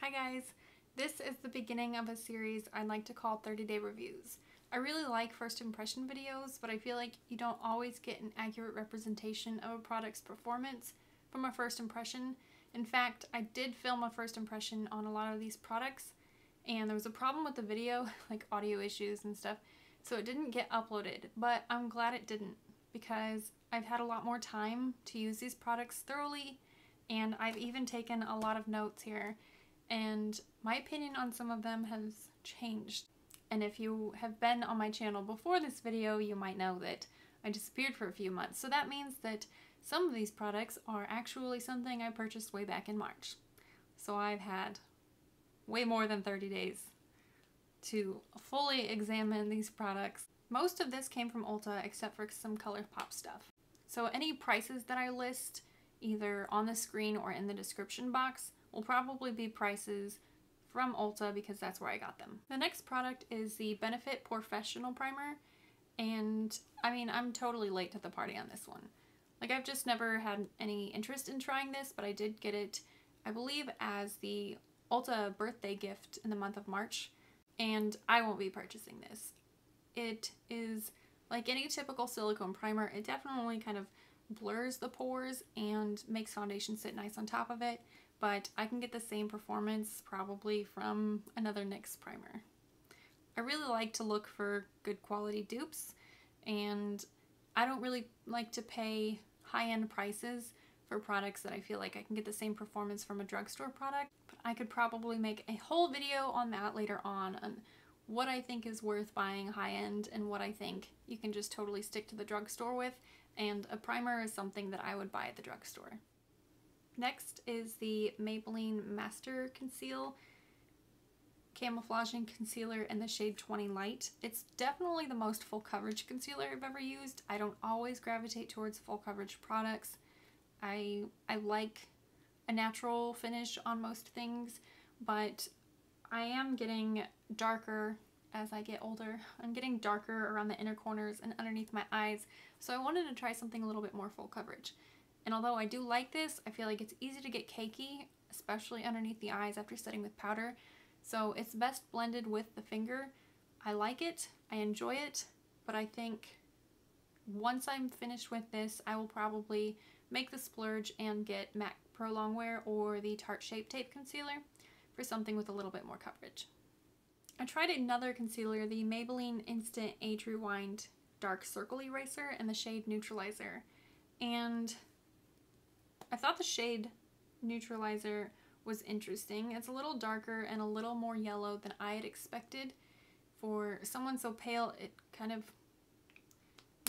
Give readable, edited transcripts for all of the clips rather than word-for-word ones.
Hi guys, this is the beginning of a series I'd like to call 30-day reviews. I really like first impression videos, but I feel like you don't always get an accurate representation of a product's performance from a first impression. In fact, I did film a first impression on a lot of these products, and there was a problem with the video, like audio issues and stuff, so it didn't get uploaded, but I'm glad it didn't, because I've had a lot more time to use these products thoroughly, and I've even taken a lot of notes here. And my opinion on some of them has changed. And if you have been on my channel before this video, you might know that I disappeared for a few months. So that means that some of these products are actually something I purchased way back in March. So I've had way more than 30 days to fully examine these products. Most of this came from Ulta except for some Colourpop stuff. So any prices that I list either on the screen or in the description box will probably be prices from Ulta because that's where I got them. The next product is the Benefit Porefessional Primer, and I mean, I'm totally late to the party on this one. Like, I've just never had any interest in trying this, but I did get it, I believe, as the Ulta birthday gift in the month of March, and I won't be purchasing this. It is like any typical silicone primer. It definitely kind of blurs the pores and makes foundation sit nice on top of it, but I can get the same performance probably from another NYX primer. I really like to look for good quality dupes, and I don't really like to pay high-end prices for products that I feel like I can get the same performance from a drugstore product. But I could probably make a whole video on that later on what I think is worth buying high-end and what I think you can just totally stick to the drugstore with, and a primer is something that I would buy at the drugstore. Next is the Maybelline Master Conceal Camouflaging Concealer in the shade 20 Light. It's definitely the most full coverage concealer I've ever used. I don't always gravitate towards full coverage products. I like a natural finish on most things, but I am getting darker as I get older. I'm getting darker around the inner corners and underneath my eyes, so I wanted to try something a little bit more full coverage. And although I do like this, I feel like it's easy to get cakey, especially underneath the eyes after setting with powder. So it's best blended with the finger. I like it, I enjoy it, but I think once I'm finished with this, I will probably make the splurge and get MAC Pro Longwear or the Tarte Shape Tape Concealer for something with a little bit more coverage. I tried another concealer, the Maybelline Instant Age Rewind Dark Circle Eraser in the shade Neutralizer, and I thought the shade Neutralizer was interesting. It's a little darker and a little more yellow than I had expected. For someone so pale, it kind of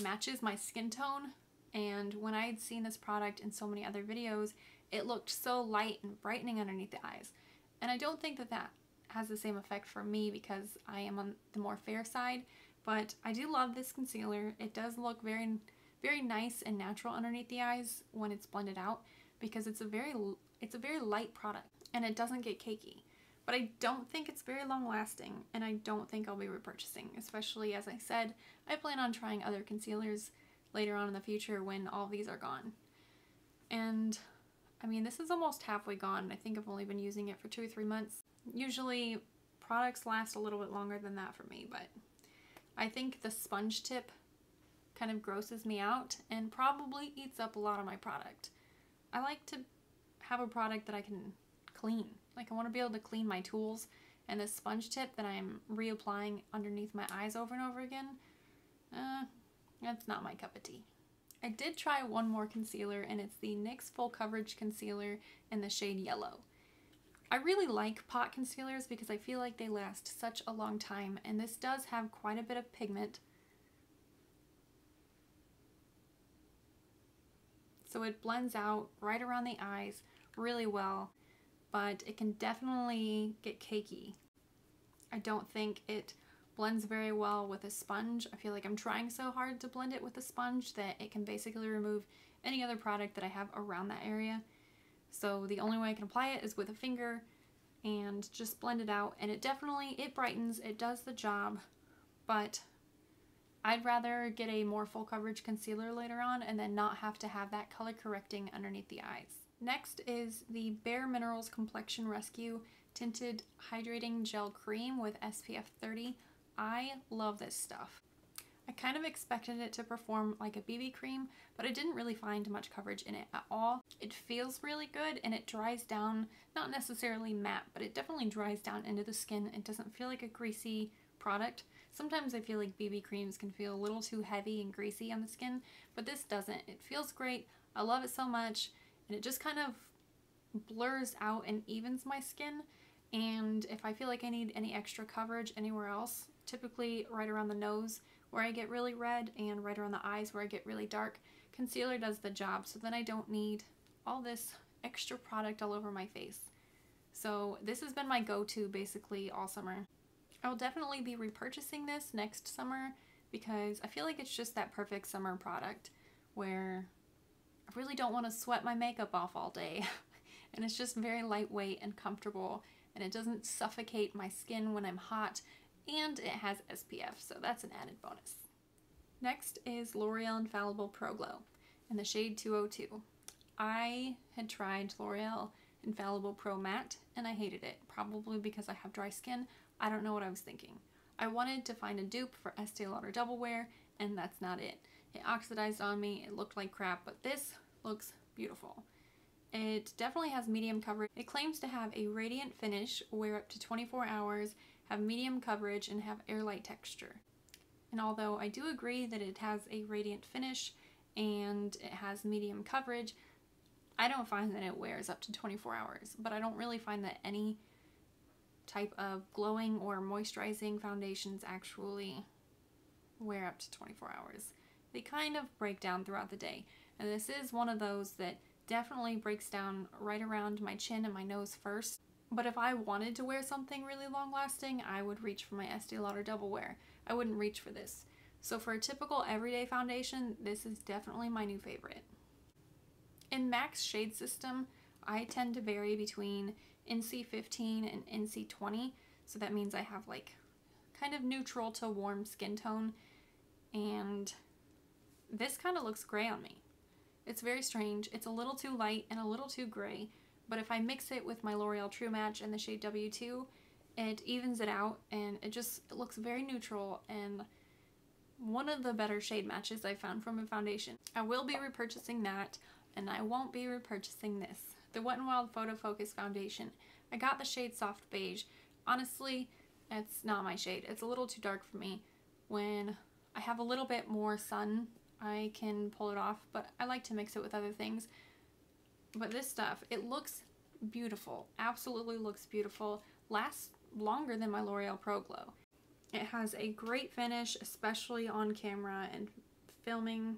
matches my skin tone, and when I had seen this product in so many other videos, it looked so light and brightening underneath the eyes. And I don't think that that has the same effect for me because I am on the more fair side, but I do love this concealer. It does look very, very nice and natural underneath the eyes when it's blended out because it's a very light product and it doesn't get cakey. But I don't think it's very long lasting, and I don't think I'll be repurchasing, especially as I said, I plan on trying other concealers later on in the future when all these are gone. And I mean, this is almost halfway gone. I think I've only been using it for 2 or 3 months. Usually products last a little bit longer than that for me, but I think the sponge tip kind of grosses me out and probably eats up a lot of my product. I like to have a product that I can clean. Like, I want to be able to clean my tools, and this sponge tip that I'm reapplying underneath my eyes over and over again, that's not my cup of tea. I did try one more concealer, and it's the NYX Full Coverage Concealer in the shade Yellow. I really like pot concealers because I feel like they last such a long time, and this does have quite a bit of pigment. So it blends out right around the eyes really well, but it can definitely get cakey. I don't think it blends very well with a sponge. I feel like I'm trying so hard to blend it with a sponge that it can basically remove any other product that I have around that area. So the only way I can apply it is with a finger and just blend it out, and it brightens, it does the job, but I'd rather get a more full coverage concealer later on and then not have to have that color correcting underneath the eyes. Next is the Bare Minerals Complexion Rescue Tinted Hydrating Gel Cream with SPF 30. I love this stuff. I kind of expected it to perform like a BB cream, but I didn't really find much coverage in it at all. It feels really good and it dries down, not necessarily matte, but it definitely dries down into the skin. It doesn't feel like a greasy product. Sometimes I feel like BB creams can feel a little too heavy and greasy on the skin, but this doesn't. It feels great. I love it so much, and it just kind of blurs out and evens my skin. And if I feel like I need any extra coverage anywhere else, typically right around the nose where I get really red and right around the eyes where I get really dark, concealer does the job, so then I don't need all this extra product all over my face. So this has been my go-to basically all summer. I will definitely be repurchasing this next summer because I feel like it's just that perfect summer product where I really don't want to sweat my makeup off all day. And it's just very lightweight and comfortable, and it doesn't suffocate my skin when I'm hot, and it has SPF, so that's an added bonus. Next is L'Oreal Infallible Pro Glow in the shade 202. I had tried L'Oreal Infallible Pro Matte and I hated it, probably because I have dry skin. I don't know what I was thinking. I wanted to find a dupe for Estee Lauder Double Wear, and that's not it. It oxidized on me, it looked like crap, but this looks beautiful. It definitely has medium coverage. It claims to have a radiant finish, wear up to 24 hours, have medium coverage, and have air-light texture. And although I do agree that it has a radiant finish and it has medium coverage, I don't find that it wears up to 24 hours, but I don't really find that any type of glowing or moisturizing foundations actually wear up to 24 hours. They kind of break down throughout the day, and this is one of those that definitely breaks down right around my chin and my nose first. But if I wanted to wear something really long lasting, I would reach for my Estee Lauder Double Wear. I wouldn't reach for this. So for a typical everyday foundation, this is definitely my new favorite. In MAC's shade system, I tend to vary between NC15 and NC20. So that means I have like kind of neutral to warm skin tone. And this kind of looks gray on me. It's very strange. It's a little too light and a little too gray. But if I mix it with my L'Oreal True Match in the shade W2, it evens it out and it looks very neutral and one of the better shade matches I found from a foundation. I will be repurchasing that, and I won't be repurchasing this. The Wet n Wild Photo Focus Foundation. I got the shade Soft Beige. Honestly, it's not my shade. It's a little too dark for me. When I have a little bit more sun, I can pull it off, but I like to mix it with other things. But this stuff, it looks beautiful. Absolutely looks beautiful. Lasts longer than my L'Oreal Pro Glow. It has a great finish, especially on camera and filming.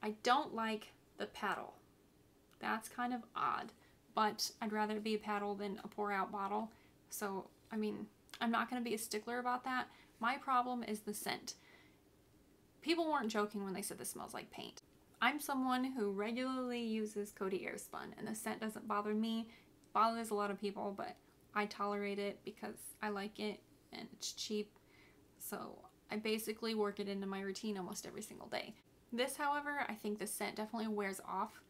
I don't like the paddle. That's kind of odd, but I'd rather it be a paddle than a pour out bottle. So, I mean, I'm not going to be a stickler about that. My problem is the scent. People weren't joking when they said this smells like paint. I'm someone who regularly uses Coty Airspun, and the scent doesn't bother me. It bothers a lot of people, but I tolerate it because I like it and it's cheap. So I basically work it into my routine almost every single day. This, however, I think the scent definitely wears off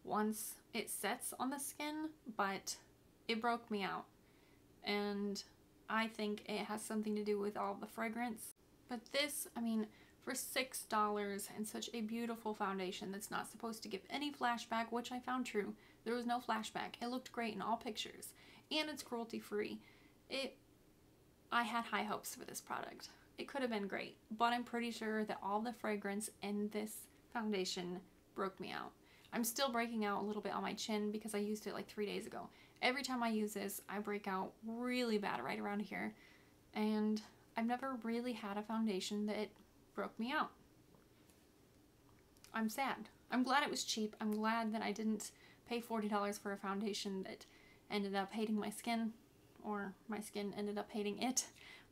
once it sets on the skin, but it broke me out. And I think it has something to do with all the fragrance. But this, I mean, for $6 and such a beautiful foundation that's not supposed to give any flashback, which I found true. There was no flashback. It looked great in all pictures. And it's cruelty free. I had high hopes for this product. It could have been great, but I'm pretty sure that all the fragrance in this foundation broke me out. I'm still breaking out a little bit on my chin because I used it like 3 days ago. Every time I use this, I break out really bad right around here. And I've never really had a foundation that broke me out. I'm sad. I'm glad it was cheap. I'm glad that I didn't pay $40 for a foundation that ended up hating my skin, or my skin ended up hating it,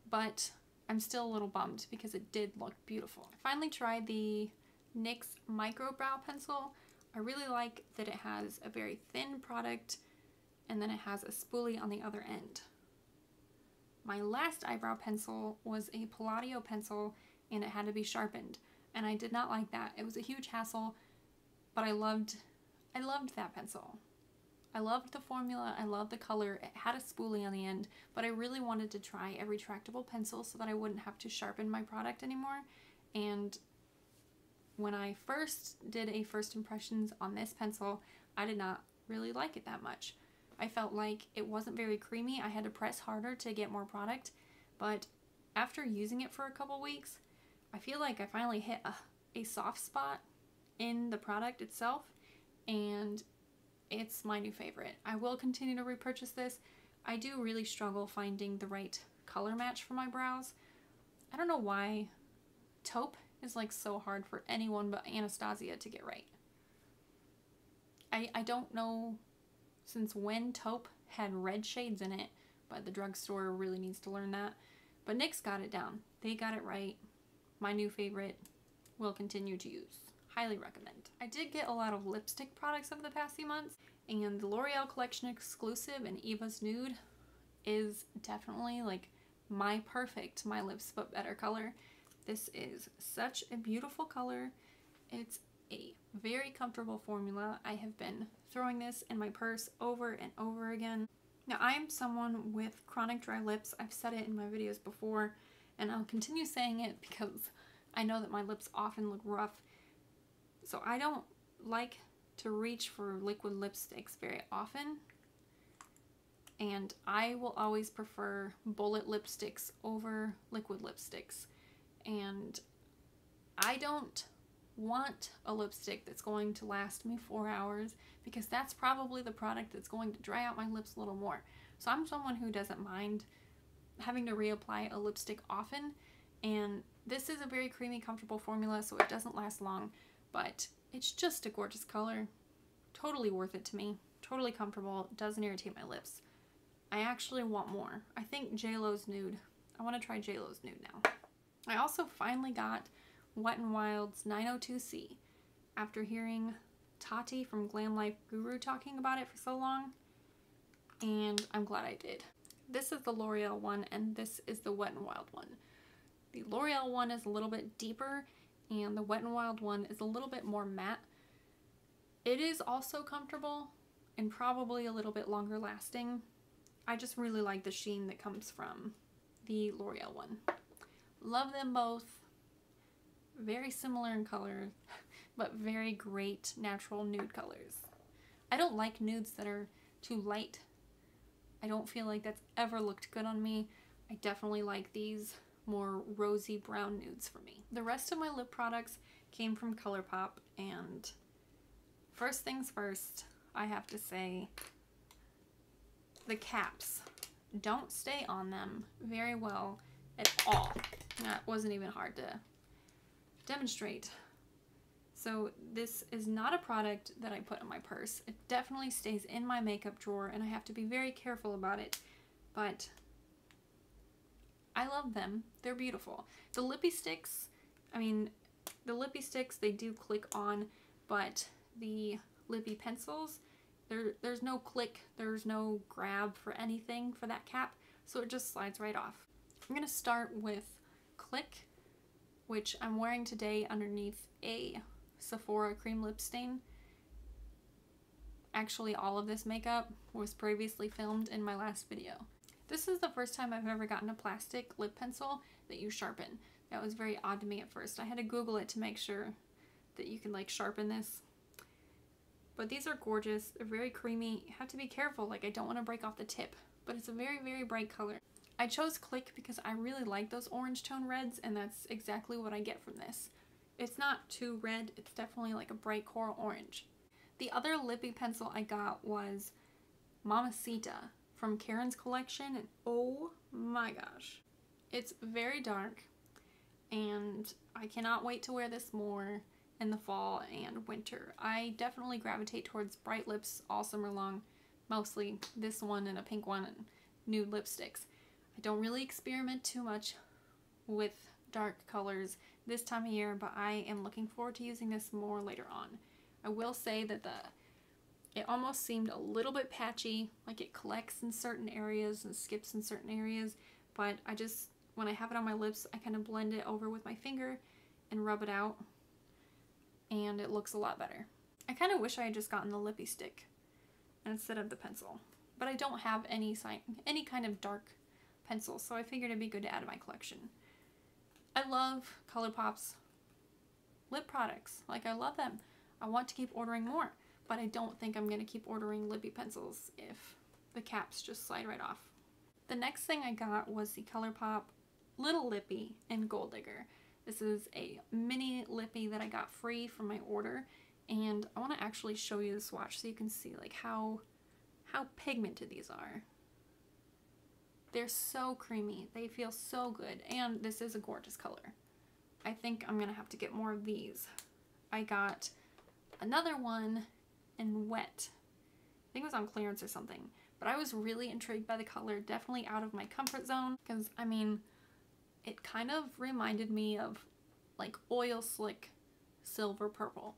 but I'm still a little bummed because it did look beautiful. I finally tried the NYX Micro Brow Pencil. I really like that it has a very thin product and then it has a spoolie on the other end. My last eyebrow pencil was a Palladio pencil and it had to be sharpened, and I did not like that. It was a huge hassle, but I loved that pencil. I loved the formula, I loved the color, it had a spoolie on the end, but I really wanted to try a retractable pencil so that I wouldn't have to sharpen my product anymore. And when I first did a first impressions on this pencil, I did not really like it that much. I felt like it wasn't very creamy. I had to press harder to get more product, but after using it for a couple weeks, I feel like I finally hit a soft spot in the product itself, and it's my new favorite. I will continue to repurchase this. I do really struggle finding the right color match for my brows. I don't know why taupe is like so hard for anyone but Anastasia to get right. I don't know since when taupe had red shades in it, but the drugstore really needs to learn that. But NYX got it down. They got it right. My new favorite. Will continue to use. Highly recommend. I did get a lot of lipstick products over the past few months, and the L'Oreal Collection exclusive and Eva's Nude is definitely like my perfect My Lips But Better color. This is such a beautiful color. It's a very comfortable formula. I have been throwing this in my purse over and over again. Now, I'm someone with chronic dry lips. I've said it in my videos before, and I'll continue saying it because I know that my lips often look rough. So I don't like to reach for liquid lipsticks very often, and I will always prefer bullet lipsticks over liquid lipsticks. And I don't want a lipstick that's going to last me 4 hours, because that's probably the product that's going to dry out my lips a little more. So I'm someone who doesn't mind having to reapply a lipstick often, and this is a very creamy, comfortable formula, so it doesn't last long, but it's just a gorgeous color. Totally worth it to me. Totally comfortable. Doesn't irritate my lips. I actually want more. I think JLo's Nude. I want to try JLo's Nude now. I also finally got Wet n Wild's 902C after hearing Tati from Glam Life Guru talking about it for so long, and I'm glad I did. This is the L'Oreal one, and this is the Wet n Wild one. The L'Oreal one is a little bit deeper, and the Wet n Wild one is a little bit more matte. It is also comfortable and probably a little bit longer lasting. I just really like the sheen that comes from the L'Oreal one. Love them both. Very similar in color, but very great natural nude colors. I don't like nudes that are too light. I don't feel like that's ever looked good on me. I definitely like these more rosy brown nudes for me. The rest of my lip products came from Colourpop, and first things first, I have to say the caps don't stay on them very well at all. That wasn't even hard to demonstrate. So this is not a product that I put in my purse. It definitely stays in my makeup drawer, and I have to be very careful about it, but I love them. They're beautiful. The Lippie sticks, they do click on, but the Lippie pencils, there's no click, there's no grab for anything for that cap, so it just slides right off. I'm going to start with Clique, which I'm wearing today underneath a Sephora cream lip stain. Actually, all of this makeup was previously filmed in my last video. This is the first time I've ever gotten a plastic lip pencil that you sharpen. That was very odd to me at first. I had to Google it to make sure that you can like sharpen this. But these are gorgeous. They're very creamy. You have to be careful, like I don't want to break off the tip, but it's a very, very bright color. I chose Clique because I really like those orange tone reds, and that's exactly what I get from this. It's not too red, it's definitely like a bright coral orange. The other Lippie pencil I got was Mamacita from Karen's collection, and oh my gosh. It's very dark, and I cannot wait to wear this more in the fall and winter. I definitely gravitate towards bright lips all summer long, mostly this one and a pink one and nude lipsticks. I don't really experiment too much with dark colors this time of year, but I am looking forward to using this more later on. I will say that it almost seemed a little bit patchy, like it collects in certain areas and skips in certain areas, but when I have it on my lips, I kind of blend it over with my finger and rub it out, and it looks a lot better. I kind of wish I had just gotten the Lippie stick. instead of the pencil. But I don't have any kind of dark pencil, so I figured it'd be good to add to my collection. I love Colourpop's lip products. Like, I love them. I want to keep ordering more, but I don't think I'm going to keep ordering Lippie pencils if the caps just slide right off. The next thing I got was the Colourpop Little Lippie in Gold Digger. This is a mini Lippie that I got free from my order, and I want to actually show you the swatch so you can see like how pigmented these are. They're so creamy. They feel so good, and this is a gorgeous color. I think I'm gonna have to get more of these. I got another one in Wet. I think it was on clearance or something, but I was really intrigued by the color, definitely out of my comfort zone, because I mean, it kind of reminded me of like Oil Slick Silver Purple,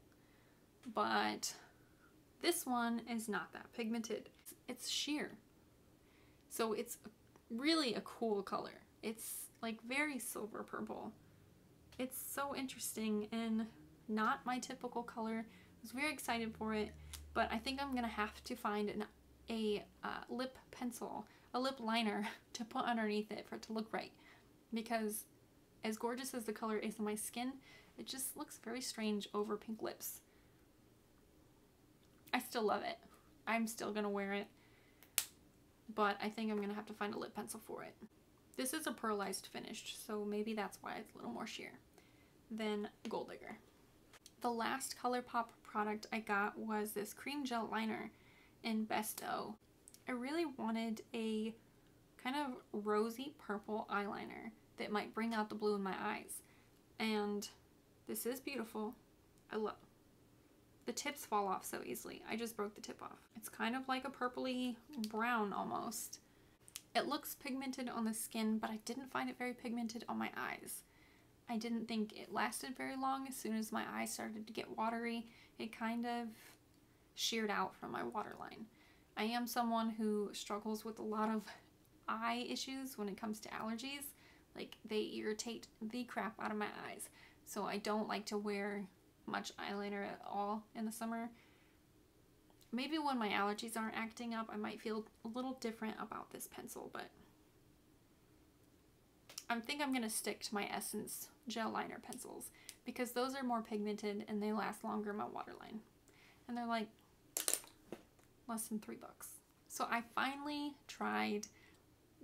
but this one is not that pigmented. It's sheer, so it's really a cool color. It's like very silver purple. It's so interesting and not my typical color. I was very excited for it, but I think I'm gonna have to find a lip pencil, a lip liner to put underneath it for it to look right, because as gorgeous as the color is on my skin, it just looks very strange over pink lips. I still love it. I'm still gonna wear it, but I think I'm gonna have to find a lip pencil for it. This is a pearlized finish, so maybe that's why it's a little more sheer than Gold Digger. The last Colourpop product I got was this cream gel liner in Besto. I really wanted a kind of rosy purple eyeliner that might bring out the blue in my eyes, and this is beautiful. I love it. The tips fall off so easily. I just broke the tip off. It's kind of like a purpley brown almost. It looks pigmented on the skin, but I didn't find it very pigmented on my eyes. I didn't think it lasted very long. As soon as my eyes started to get watery, it kind of sheared out from my waterline. I am someone who struggles with a lot of eye issues when it comes to allergies. Like, they irritate the crap out of my eyes. So I don't like to wear much eyeliner at all in the summer. Maybe when my allergies aren't acting up, I might feel a little different about this pencil, but I think I'm gonna stick to my Essence gel liner pencils because those are more pigmented and they last longer in my waterline. And they're like less than $3. So I finally tried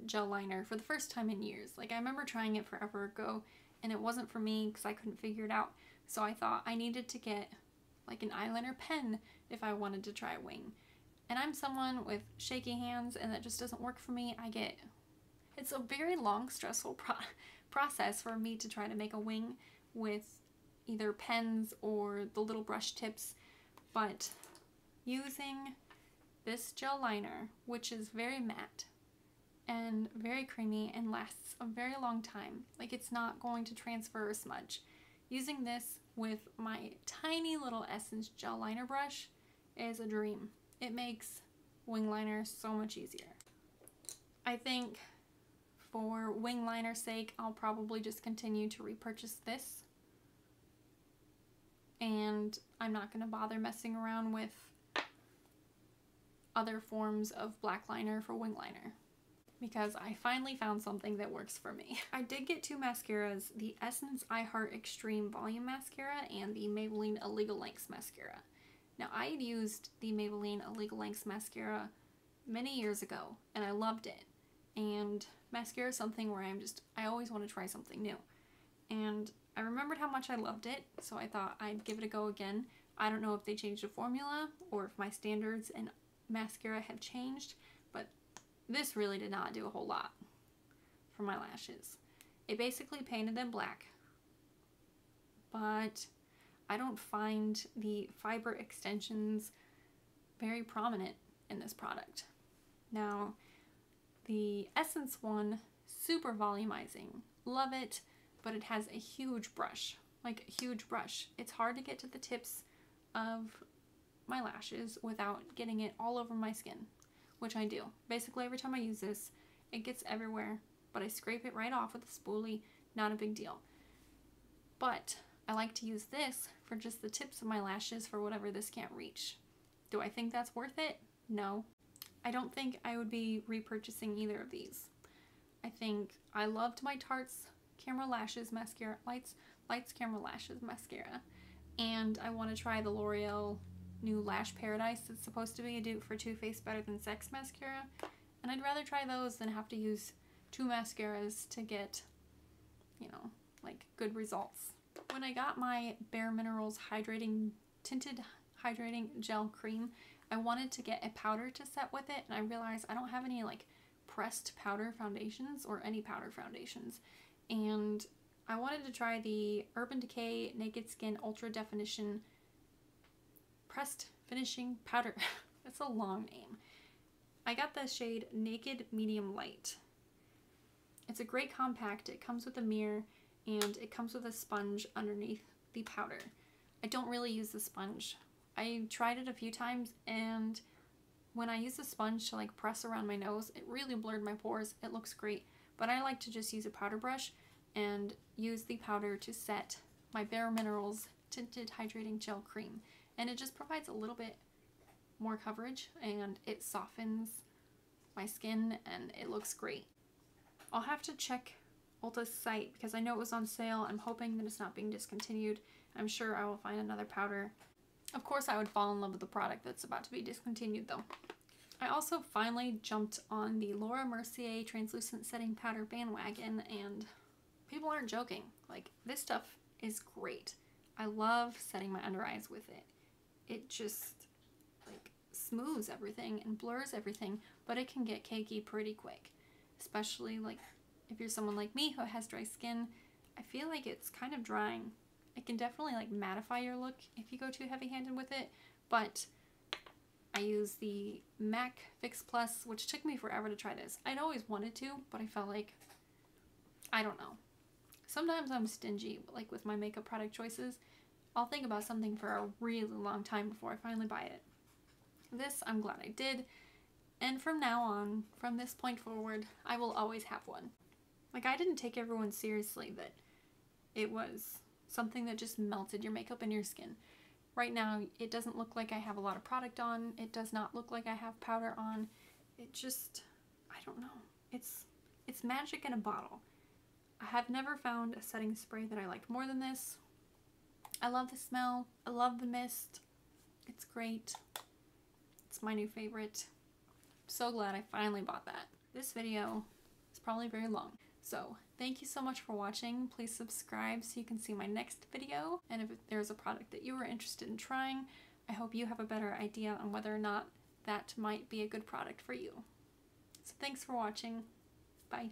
gel liner for the first time in years. Like, I remember trying it forever ago and it wasn't for me because I couldn't figure it out. So I thought I needed to get like an eyeliner pen if I wanted to try a wing. And I'm someone with shaky hands and that just doesn't work for me. It's a very long, stressful process for me to try to make a wing with either pens or the little brush tips. But using this gel liner, which is very matte and very creamy and lasts a very long time, like it's not going to transfer or smudge. Using this with my tiny little Essence gel liner brush is a dream. It makes wing liner so much easier. I think for wing liner's sake, I'll probably just continue to repurchase this. And I'm not going to bother messing around with other forms of black liner for wing liner, because I finally found something that works for me. I did get two mascaras, the Essence I Heart Extreme Volume Mascara and the Maybelline Illegal Lengths Mascara. Now, I had used the Maybelline Illegal Lengths Mascara many years ago, and I loved it. And mascara is something where I always want to try something new. And I remembered how much I loved it, so I thought I'd give it a go again. I don't know if they changed the formula or if my standards in mascara have changed, but this really did not do a whole lot for my lashes. It basically painted them black, but I don't find the fiber extensions very prominent in this product. Now, the Essence one, super volumizing. Love it, but it has a huge brush, like a huge brush. It's hard to get to the tips of my lashes without getting it all over my skin, which I do. Basically, every time I use this, it gets everywhere, but I scrape it right off with a spoolie, not a big deal. But I like to use this for just the tips of my lashes for whatever this can't reach. Do I think that's worth it? no. I don't think I would be repurchasing either of these. I think I loved my Tarte's Camera Lashes mascara, Lights Camera Lashes mascara, and I want to try the L'Oreal new Lash Paradise. It's supposed to be a dupe for Too Faced Better Than Sex mascara, and I'd rather try those than have to use 2 mascaras to get, you know, like good results. When I got my Bare Minerals Tinted Hydrating Gel Cream, I wanted to get a powder to set with it, and I realized I don't have any like pressed powder foundations or any powder foundations, and I wanted to try the Urban Decay Naked Skin Ultra Definition Pressed Finishing Powder. That's a long name. I got the shade Naked Medium Light. It's a great compact. It comes with a mirror and it comes with a sponge underneath the powder. I don't really use the sponge. I tried it a few times, and when I use the sponge to like press around my nose, it really blurred my pores. It looks great, but I like to just use a powder brush and use the powder to set my Bare Minerals Tinted Hydrating Gel Cream, and it just provides a little bit more coverage and it softens my skin and it looks great. I'll have to check Ulta's site because I know it was on sale. I'm hoping that it's not being discontinued. I'm sure I will find another powder. Of course, I would fall in love with the product that's about to be discontinued though. I also finally jumped on the Laura Mercier Translucent Setting Powder bandwagon, and people aren't joking. Like, this stuff is great. I love setting my under eyes with it. It just like smooths everything and blurs everything, but it can get cakey pretty quick. Especially like if you're someone like me who has dry skin. I feel like it's kind of drying. It can definitely like mattify your look if you go too heavy-handed with it, but I use the MAC Fix Plus, which took me forever to try this. I'd always wanted to, but I felt like, I don't know. Sometimes I'm stingy, like with my makeup product choices. I'll think about something for a really long time before I finally buy it. This, I'm glad I did. And from now on, from this point forward, I will always have one. Like, I didn't take everyone seriously that it was something that just melted your makeup in your skin. Right now, it doesn't look like I have a lot of product on. It does not look like I have powder on. It just, I don't know. It's magic in a bottle. I have never found a setting spray that I liked more than this. I love the smell. I love the mist. It's great. It's my new favorite. I'm so glad I finally bought that. This video is probably very long. So thank you so much for watching. Please subscribe so you can see my next video. And if there's a product that you are interested in trying, I hope you have a better idea on whether or not that might be a good product for you. So thanks for watching. Bye.